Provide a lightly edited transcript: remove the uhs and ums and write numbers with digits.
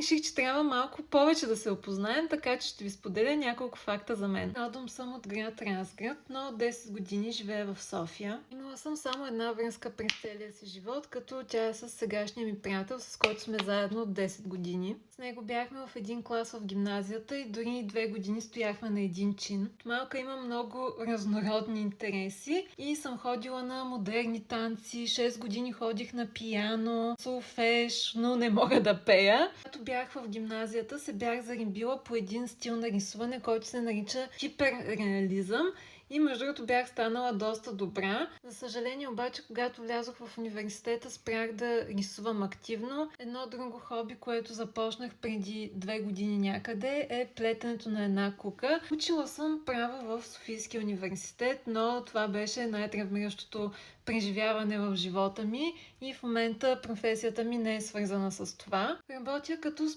Реших, че трябва малко повече да се опознаем, така че ще ви споделя няколко факта за мен. Родом съм от град Разград, но от 10 години живея в София. Имала съм само една връзка през целия си живот, като тя е с сегашния ми приятел, с който сме заедно от 10 години. С него бяхме в един клас в гимназията и дори 2 години стояхме на един чин. От малка имам много разнородни интереси и съм ходила на модерни танци, 6 години ходих на пиано, солфеж, но не мога да пея. Когато бях в гимназията, се бях зарибила по един стил на рисуване, който се нарича хиперреализъм. И между другото бях станала доста добра. За съжаление обаче, когато влязох в университета, спрях да рисувам активно. Едно друго хоби, което започнах преди 2 години някъде, е плетенето на една кука. Учила съм право в Софийския университет, но това беше най-травмиращото преживяване в живота ми и в момента професията ми не е свързана с това. Работя като